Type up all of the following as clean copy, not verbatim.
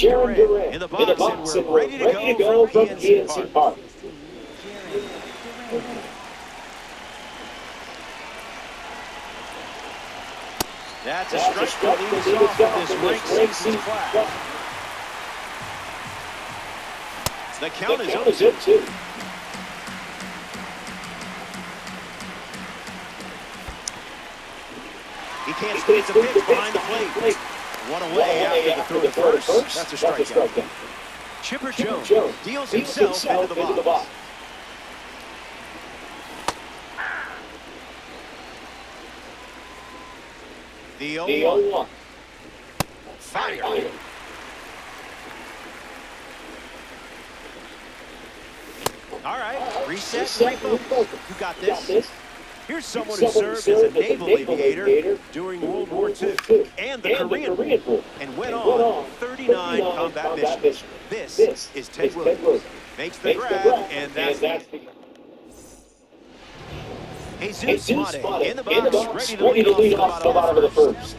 GARRET in the box, and we're ready to go from PNC Park. That's a strike that leads off of this ranked season class. The count is 0-2. He can't squeeze the pitch behind the plate. One away after the throw to first. That's a strikeout. Chipper Jones deals himself into the box. The 0-1. Fire. All right, reset, refocus. You got this. Here's someone who served as a naval aviator during World War II and the Korean War and went on 39 combat missions. This is Ted Williams. Makes the grab, and that's the... Jesus Mate in the box, ready to lead off the bottom of the first.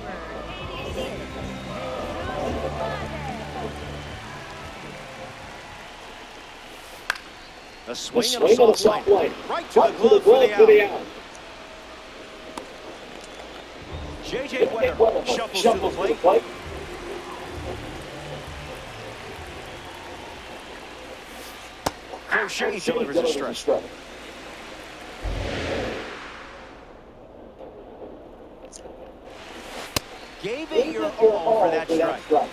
A swing on a soft line. Right to the glove for the out. J.J. Wetter shuffles to the plate. Crochet delivers a strike. Gave it your all for that strike.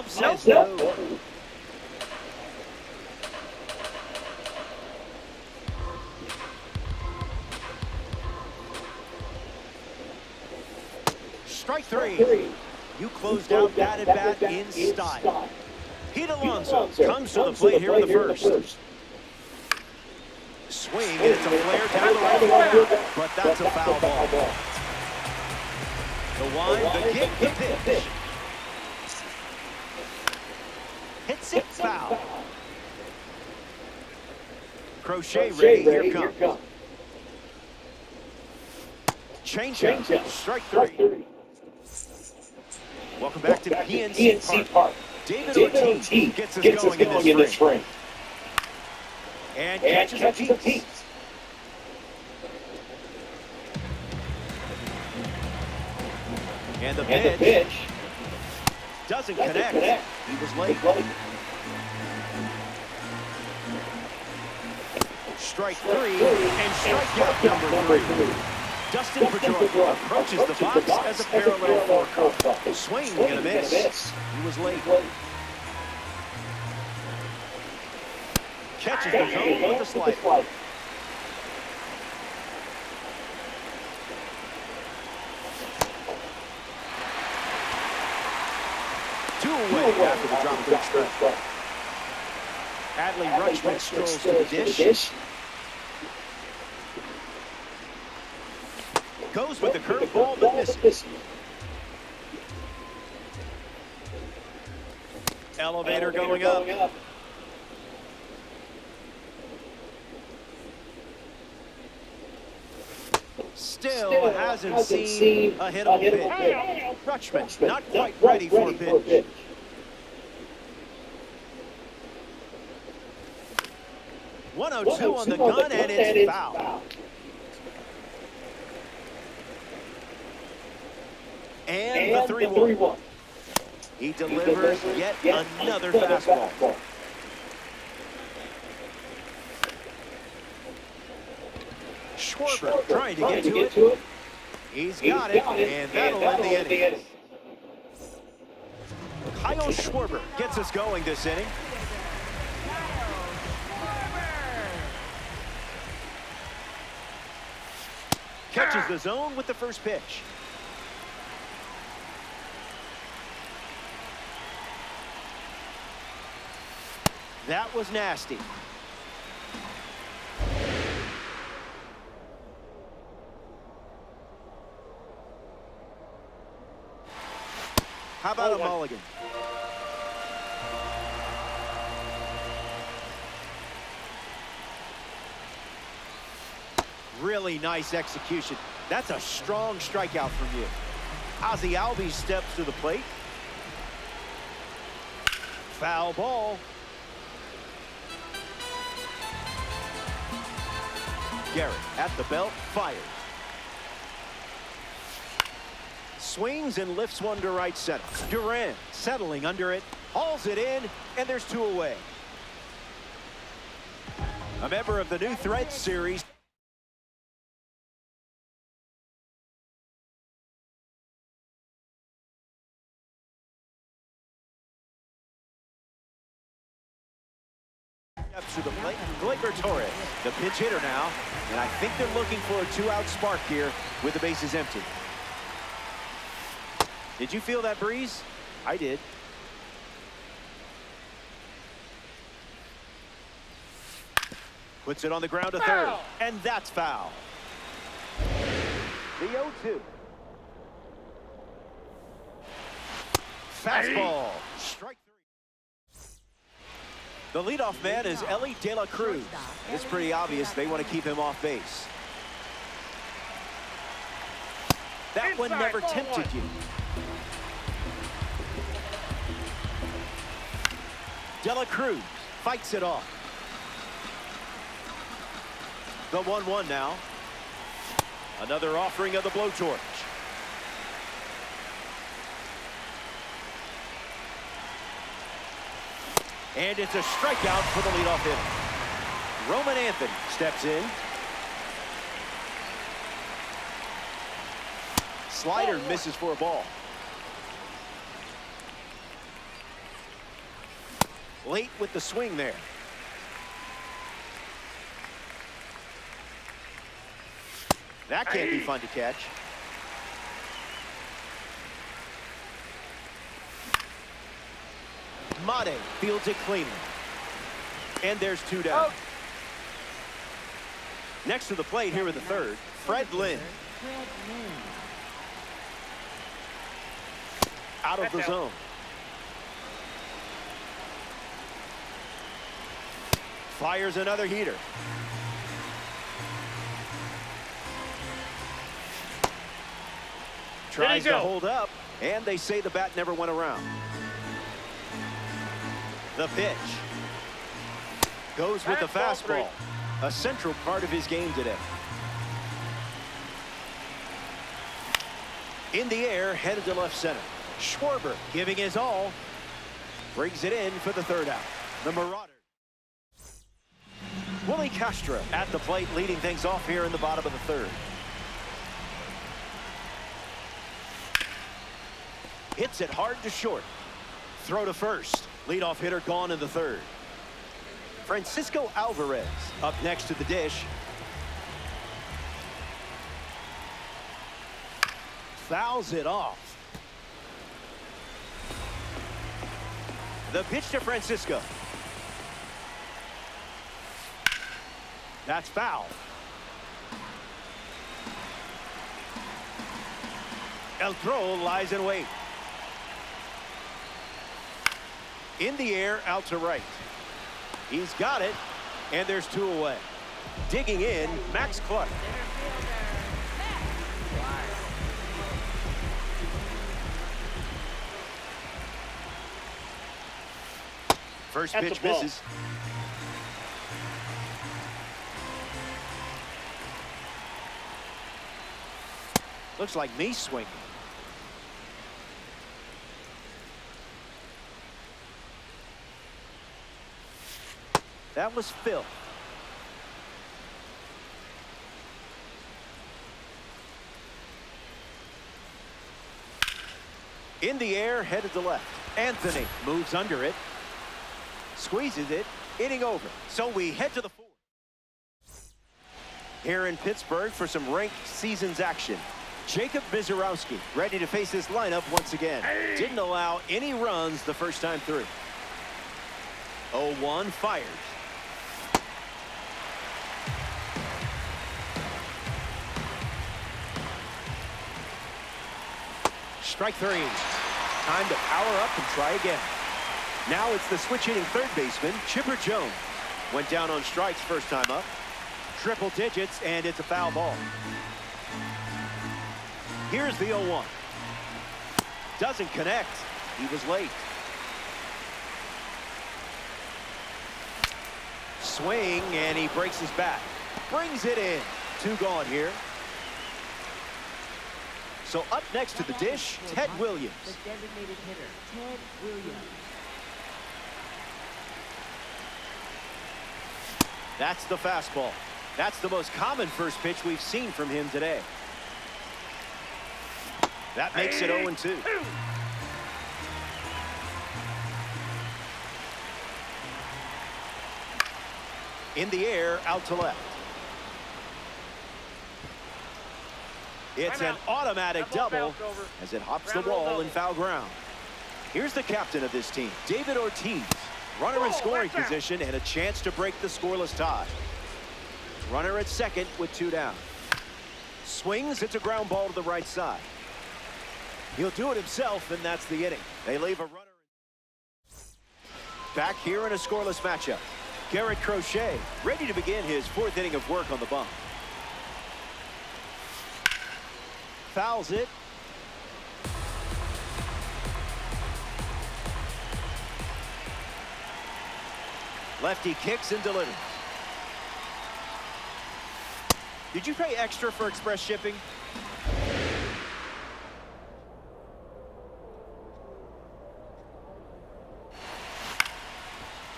Says no. Strike three. You closed out that at-bat in style. Pete Alonso comes to the plate here in the first. Swing, and it's a flare down the right, but that's a foul ball. The wind, the kick, the pitch. Hits it foul. Crochet ready, here comes. Change up, strike three. Welcome back to PNC Park. David Ortiz gets us going in this frame. And catches a piece. And the pitch doesn't connect. He was late. Strike three and strikeout number three. Dustin Pedroia approaches the box as a parallel four. Swing and a miss. He was late. Catches the zone with a slider. Two away after the drop quick strike. Adley Rutschman strolls to the dish. Goes with the curveball, but misses. Elevator going up. Still hasn't seen a hittable pitch. Rutschman not quite ready for a pitch. .102 on the gun, and it's foul. And the 3-1. He delivers yet another fastball. Schwarber trying to get to it. He's got it, and that'll end the inning. Kyle Schwarber gets us going this inning. Catches the zone with the first pitch. That was nasty. How about a mulligan? Really nice execution. That's a strong strikeout from you. Ozzie Albies steps to the plate. Foul ball. Garrett at the belt, fired. Swings and lifts one to right center. Duran settling under it, hauls it in, and there's two away. A member of the New Threads series. Steps to the plate, Gleyber Torres, the pinch hitter now, and I think they're looking for a two-out spark here with the bases empty. Did you feel that breeze? I did. Puts it on the ground to third, and that's foul. The 0-2. Fastball, strike three. The leadoff man is Ellie De La Cruz. It's pretty obvious they want to keep him off base. That one never tempted you. De La Cruz fights it off. The 1-1 now. Another offering of the blowtorch. And it's a strikeout for the leadoff hitter. Roman Anthony steps in. Slider misses for a ball. Late with the swing there. That can't be fun to catch. Mate fields it cleanly. And there's two down. Next to the plate here in the third, Fred Lynn. Out of the zone. Fires another heater. Tries to hold up, and they say the bat never went around. The pitch. Goes with the fastball. A central part of his game today. In the air, headed to left center. Schwarber giving his all. Brings it in for the third out. The Marauders. Willie Castro at the plate, leading things off here in the bottom of the third. Hits it hard to short. Throw to first. Leadoff hitter gone in the third. Francisco Alvarez up next to the dish. Fouls it off. The pitch to Francisco. That's foul. El Throw lies in wait. In the air, out to right. He's got it, and there's two away. Digging in, Max Clark. First pitch misses. Looks like me swinging. That was Phil. In the air, headed to left. Anthony moves under it. Squeezes it, inning over. So we head to the fourth. Here in Pittsburgh for some ranked seasons action. Jacob MISIOROWSKI ready to face this lineup once again. Didn't allow any runs the first time through. 0-1 fires. Strike three. Time to power up and try again. Now it's the switch-hitting third baseman, Chipper Jones. Went down on strikes first time up. Triple digits, and it's a foul ball. Here's the 0-1. Doesn't connect. He was late. Swing, and he breaks his bat. Brings it in. 2 gone here. So up next to the dish, Ted Williams. The designated hitter, Ted Williams. That's the fastball. That's the most common first pitch we've seen from him today. That makes it 0-2. In the air, out to left. It's an automatic double as it hops the wall in foul ground. Here's the captain of this team, David Ortiz. Runner in scoring position and a chance to break the scoreless tie. Runner at second with 2 down. Swings, it's a ground ball to the right side. He'll do it himself, and that's the inning. They leave a runner. Back here in a scoreless matchup. GARRET CROCHET ready to begin his 4th inning of work on the bump. Fouls it. Lefty kicks and delivers. Did you pay extra for express shipping?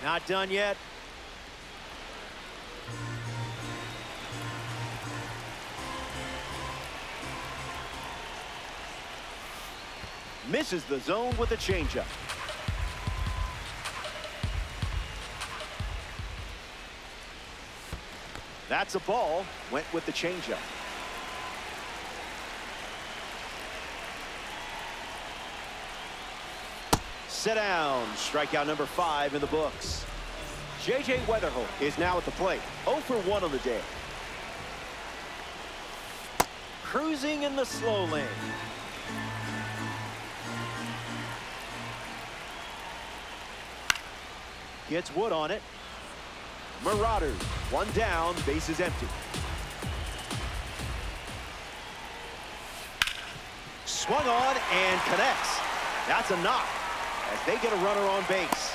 Not done yet. Misses the zone with a changeup. That's a ball. Went with the changeup. Sit down. Strikeout number 5 in the books. J.J. Weatherholt is now at the plate. 0 for 1 on the day. Cruising in the slow lane. Gets Wood on it. Marauders, 1 down, bases empty. Swung on and connects. That's a knock as they get a runner on base.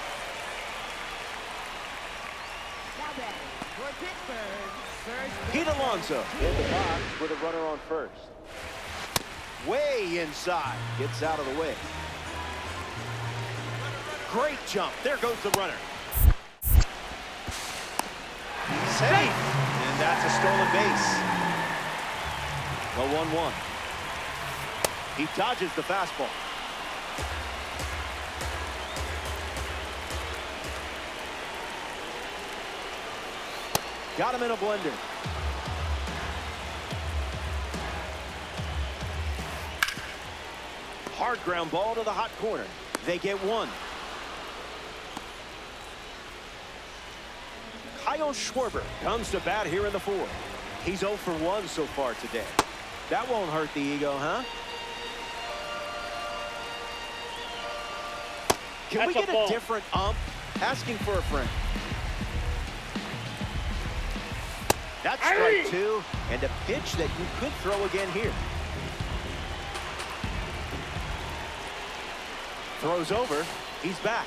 Now batting for Pittsburgh, first. Pete Alonso in the box with a runner on first. Way inside, gets out of the way. Great jump. There goes the runner. Safe. And that's a stolen base. The 1-1. He dodges the fastball. Got him in a blender. Hard ground ball to the hot corner. They get 1. Kyle Schwarber comes to bat here in the 4th. He's 0 for 1 so far today. That won't hurt the ego, huh? Can we get a different ump? Asking for a friend. That's strike 2, and a pitch that you could throw again here. Throws over. He's back.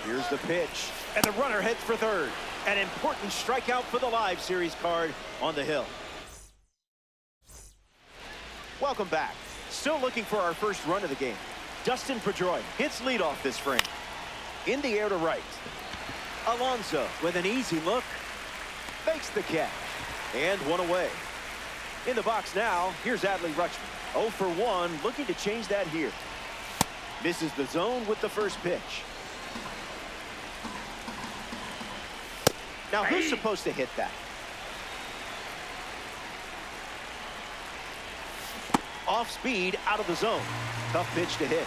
Here's the pitch, and the runner heads for third. An important strikeout for the live series card on the hill. Welcome back. Still looking for our first run of the game. Dustin Pedroia hits leadoff this frame. In the air to right. Alonso with an easy look. Fakes the catch. And 1 away. In the box now, here's Adley Rutschman. 0 for 1, looking to change that here. Misses the zone with the first pitch. Now, who's supposed to hit that? Off speed, out of the zone. Tough pitch to hit.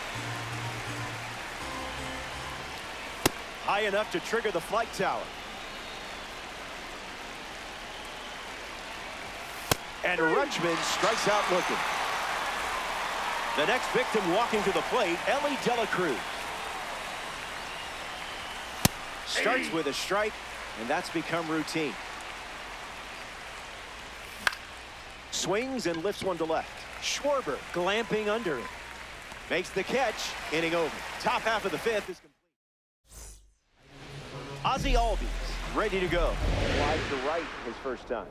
High enough to trigger the flight tower. And Rutschman strikes out looking. The next victim walking to the plate, Ellie Dela Cruz. Starts with a strike, and that's become routine. Swings and lifts one to left. Schwarber glamping under it. Makes the catch, inning over. Top half of the fifth is complete. Ozzie Albies ready to go. Wide to right his first time.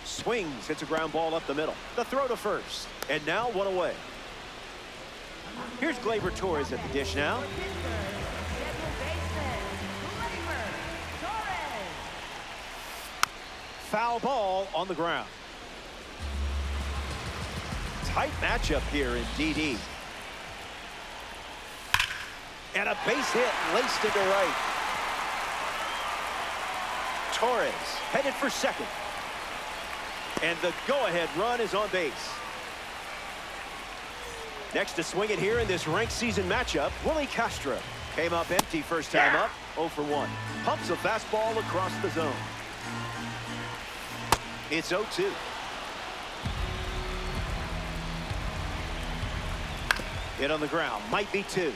Swings, hits a ground ball up the middle. The throw to first. And now one away. Here's Gleyber Torres at the dish now. Foul ball on the ground. Tight matchup here in DD. And a base hit laced into right. Torres headed for second. And the go-ahead run is on base. Next to swing it here in this ranked season matchup, Willie Castro. Came up empty first time up, 0 for 1. Pumps a fastball across the zone. It's 0-2. Hit on the ground, might be 2.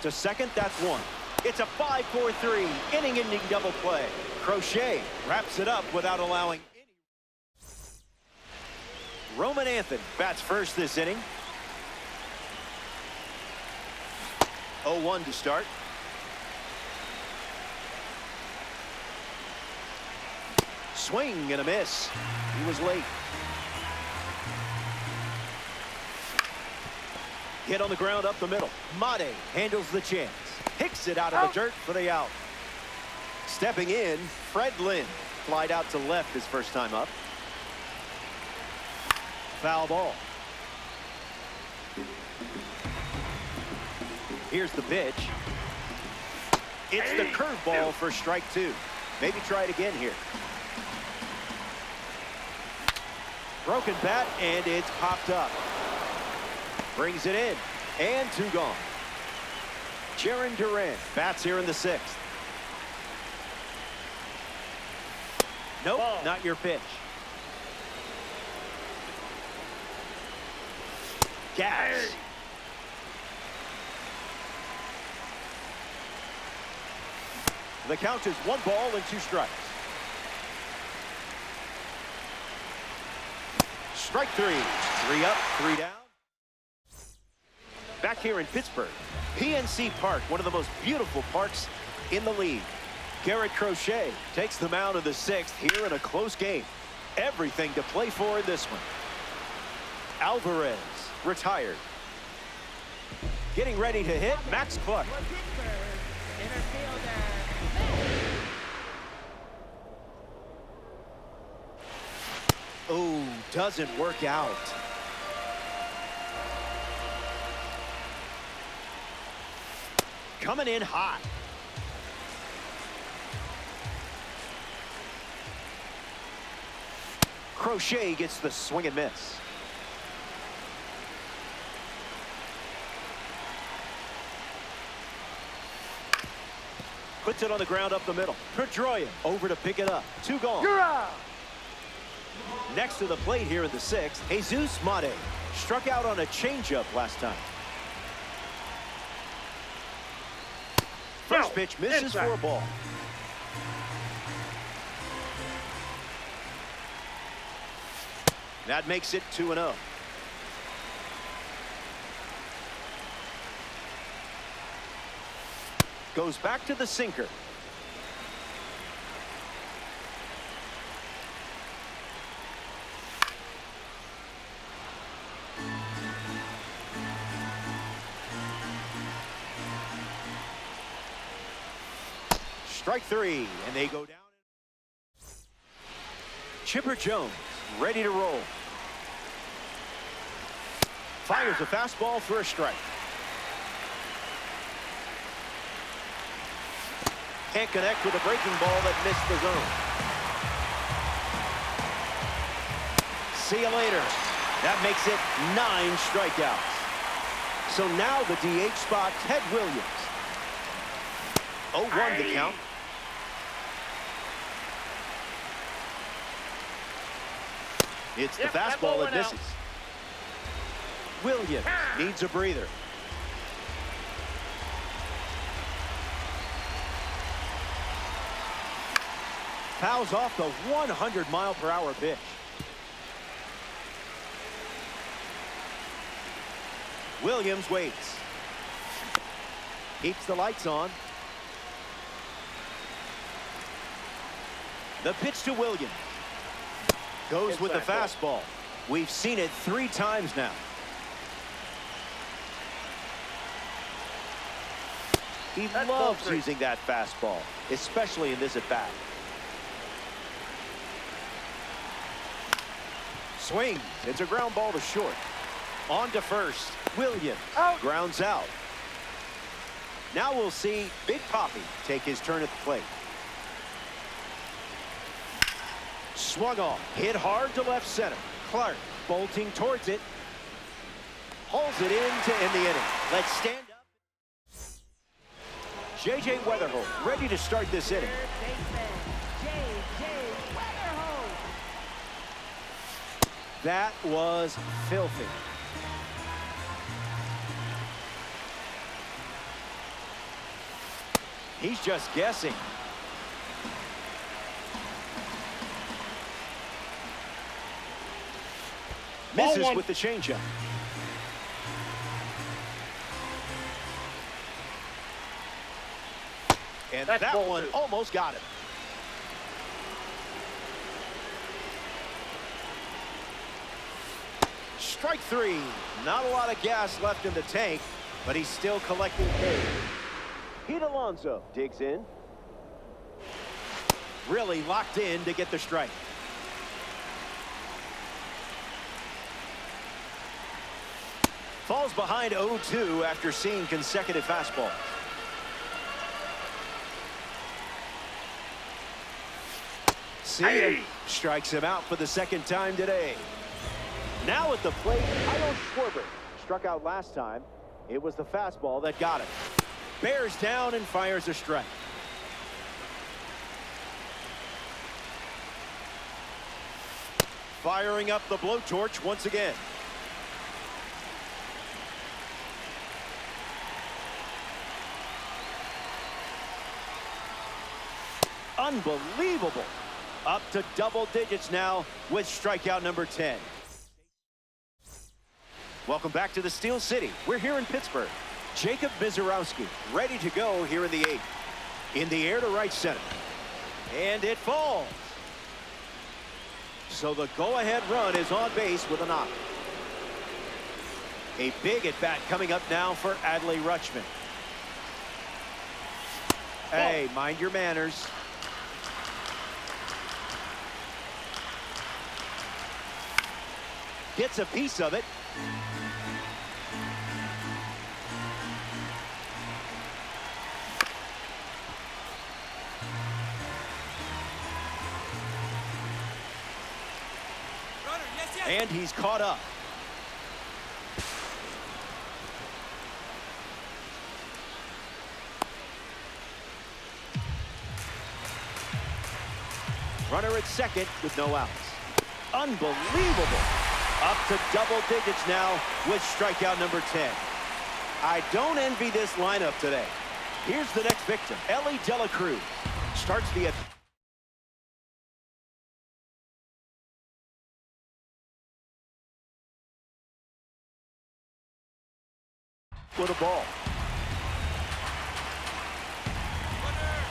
To second, that's 1. It's a 5-4-3, inning-ending double play. Crochet wraps it up without allowing any. Roman Anthony bats first this inning. 0-1 to start. Swing and a miss. He was late. Hit on the ground up the middle. Mate handles the chance. Hicks it out of the dirt for the out. Stepping in, Fred Lynn. Flied out to left his first time up. Foul ball. Here's the pitch. It's the curveball for strike 2. Maybe try it again here. Broken bat, and it's popped up. Brings it in, and 2 gone. Jaron Duran bats here in the 6th. Nope, not your pitch. Gas. The count is 1 ball and 2 strikes. Strike 3. 3 up, 3 down. Back here in Pittsburgh, PNC Park, one of the most beautiful parks in the league. Garrett Crochet takes the mound of the 6th here in a close game. Everything to play for in this one. Alvarez retired. Getting ready to hit, Max Clark. Oh, doesn't work out. Coming in hot. Crochet gets the swing and miss. Puts it on the ground up the middle. Pedroia over to pick it up. 2 gone. You're out. Next to the plate here in the 6th, Jesus Mate struck out on a changeup last time. First pitch misses for a ball. That makes it 2-0. Goes back to the sinker. Strike 3, and they go down. Chipper Jones ready to roll. Fires a fastball for a strike. Can't connect with a breaking ball that missed the zone. See you later. That makes it 9 strikeouts. So now the DH spot, Ted Williams. 0-1 the count. It's the fastball that misses. Williams needs a breather. Fouls off the 100-mile-per-hour pitch. Williams waits. Keeps the lights on. The pitch to Williams. Goes with the fastball. We've seen it 3 times now. He loves using that fastball, especially in this at-bat. Swings. It's a ground ball to short. On to first. Williams grounds out. Now we'll see Big Papi take his turn at the plate. Swung on. Hit hard to left center. Clark bolting towards it. Hauls it in to end the inning. Let's stand up. J.J. Weatherholt ready to start this inning. That was filthy. He's just guessing. Misses with the changeup. And that one almost got him. Strike 3. Not a lot of gas left in the tank, but he's still collecting pace. Pete Alonso digs in. Really locked in to get the strike. Falls behind 0-2 after seeing consecutive fastballs. See him. Strikes him out for the 2nd time today. Now at the plate, Kyle Schwarber struck out last time. It was the fastball that got him. Bears down and fires a strike. Firing up the blowtorch once again. Unbelievable. Up to double digits now with strikeout number 10. Welcome back to the Steel City. We're here in Pittsburgh. Jacob MISIOROWSKI ready to go here in the 8th. In the air to right center. And it falls. So the go-ahead run is on base with a knock. A big at-bat coming up now for Adley Rutschman. Hey, mind your manners. Gets a piece of it. And he's caught up. Runner at second with no outs. Unbelievable. Up to double digits now with strikeout number 10. I don't envy this lineup today. Here's the next victim. Ellie De La Cruz starts the with a ball.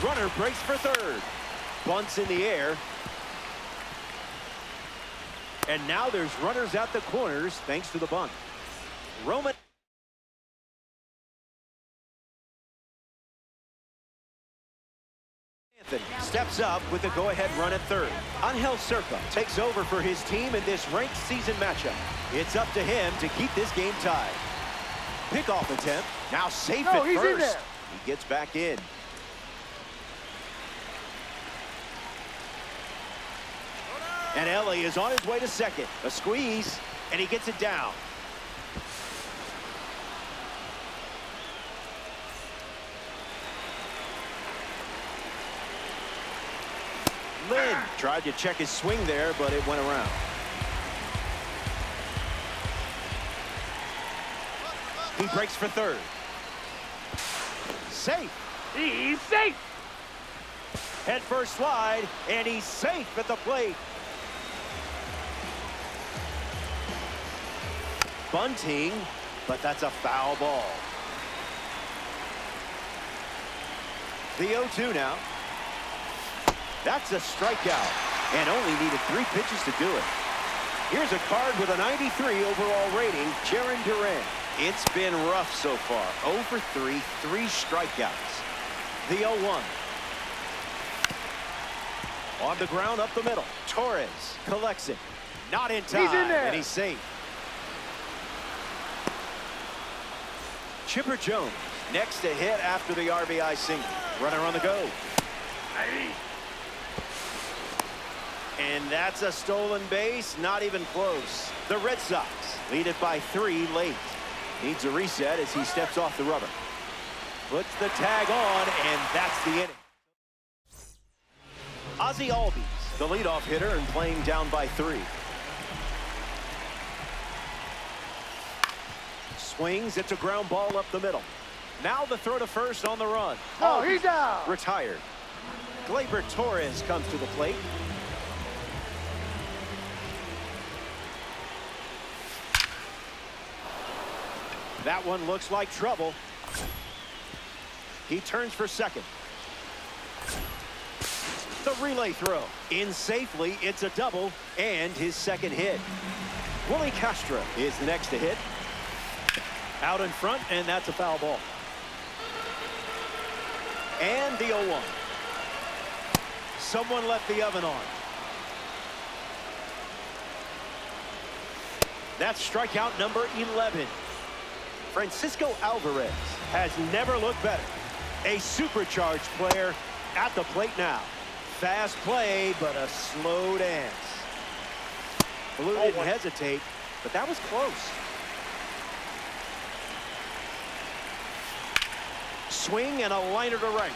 Runner breaks for third. Bunts in the air. And now there's runners at the corners thanks to the bunt. Roman Anthony steps up with the go-ahead run at third. Angel Cerca takes over for his team in this ranked season matchup. It's up to him to keep this game tied. Pickoff attempt. Now safe at first. He gets back in. And Ellie is on his way to second. A squeeze, and he gets it down. Lynn tried to check his swing there, but it went around. He breaks for third. Safe. He's safe. Head first slide, and he's safe at the plate. Bunting, but that's a foul ball. The 0-2 now. That's a strikeout, and only needed 3 pitches to do it. Here's a card with a 93 overall rating, Jarren Duran. It's been rough so far. 0 for 3, 3 strikeouts. The 0-1. On the ground up the middle. Torres collects it. Not in time, He's in there. And he's safe. Chipper Jones next to hit after the RBI single. Runner on the go. Hey. And that's a stolen base, not even close. The Red Sox lead it by 3 late. Needs a reset as he steps off the rubber. Puts the tag on, and that's the inning. Ozzie Albies, the leadoff hitter, and playing down by 3. Swings, it's a ground ball up the middle. Now the throw to first on the run. Oh, he's out. Retired. Gleyber Torres comes to the plate. That one looks like trouble. He turns for second. The relay throw. In safely, it's a double, and his second hit. Willie Castro is the next to hit. Out in front, and that's a foul ball. And the 0-1. Someone left the oven on. That's strikeout number 11. Francisco Alvarez has never looked better. A supercharged player at the plate now. Fast play, but a slow dance. Blue didn't hesitate, but that was close. Swing and a liner to right.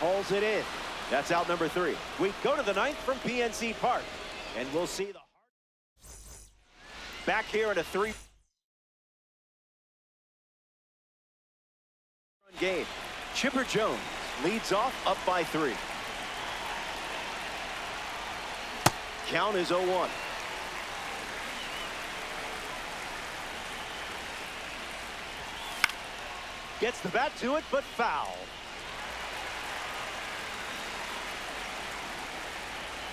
Hauls it in. That's out number 3. We go to the 9th from PNC Park, and we'll see the back here in a 3-run game. Chipper Jones leads off up by 3. Count is 0-1. Gets the bat to it, but foul.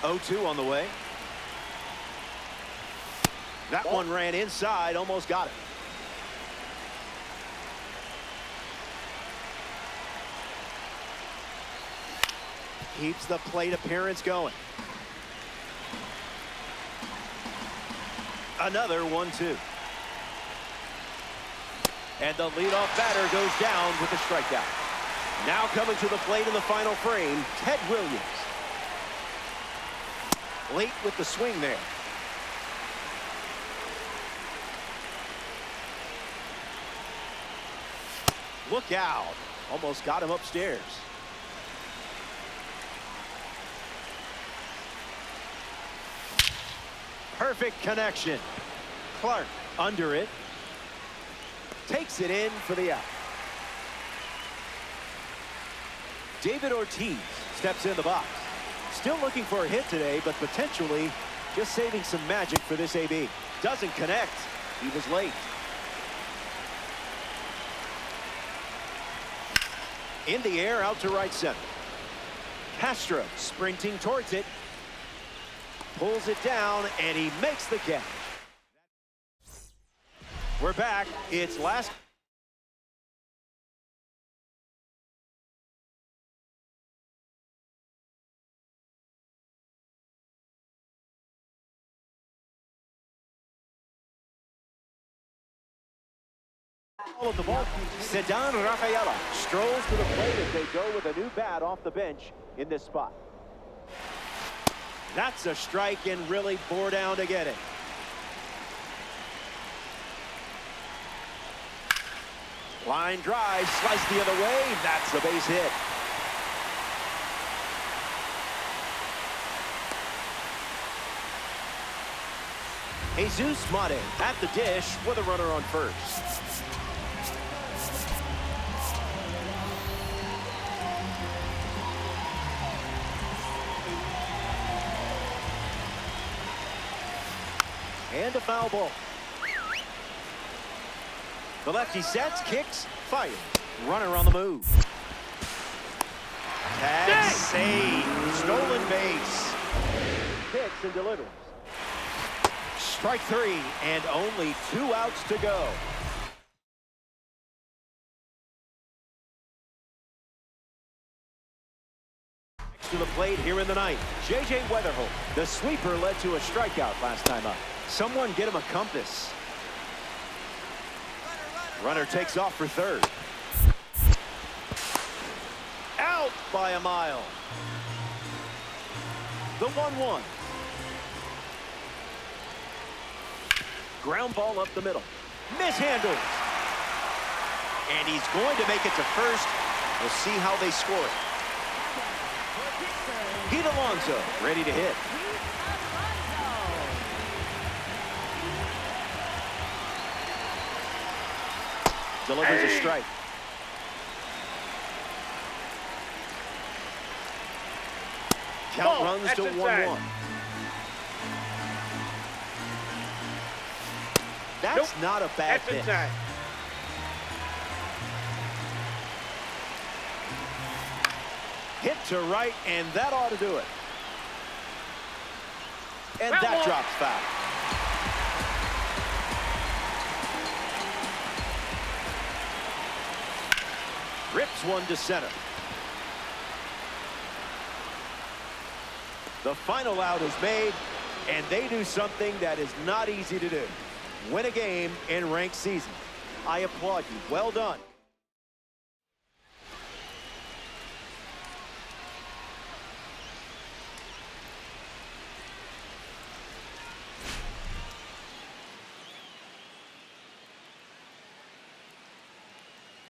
0-2 on the way. That one ran inside, almost got it. Keeps the plate appearance going. Another 1-2. And the leadoff batter goes down with a strikeout. Now coming to the plate in the final frame, Ted Williams. Late with the swing there. Look out. Almost got him upstairs. Perfect connection. Clark under it. Takes it in for the out. David Ortiz steps in the box. Still looking for a hit today, but potentially just saving some magic for this AB. Doesn't connect. He was late. In the air, out to right center. Castro sprinting towards it. Pulls it down, and he makes the catch. We're back. It's last. Of the ball. Sedan Rafaela strolls to the plate as they go with a new bat off the bench in this spot. That's a strike and really bore down to get it. Line drive, slice the other way. That's a base hit. Jesus Mate at the dish with a runner on first. And a foul ball. The lefty sets, kicks, fires. Runner on the move. Tag, save, stolen base. Picks and delivers. Strike three, and only 2 outs to go. Next to the plate here in the ninth, J.J. Weatherholt. The sweeper led to a strikeout last time up. Someone get him a compass. Runner takes off for third. Out by a mile. The 1-1. Ground ball up the middle. Mishandled. And he's going to make it to first. We'll see how they score it. Pete Alonso ready to hit. Delivers a strike. Count runs to 1-1. That's not a bad pitch. Hit to right, and that ought to do it. And that drops foul. Rips one to center. The final out is made, and they do something that is not easy to do. Win a game in ranked season. I applaud you. Well done.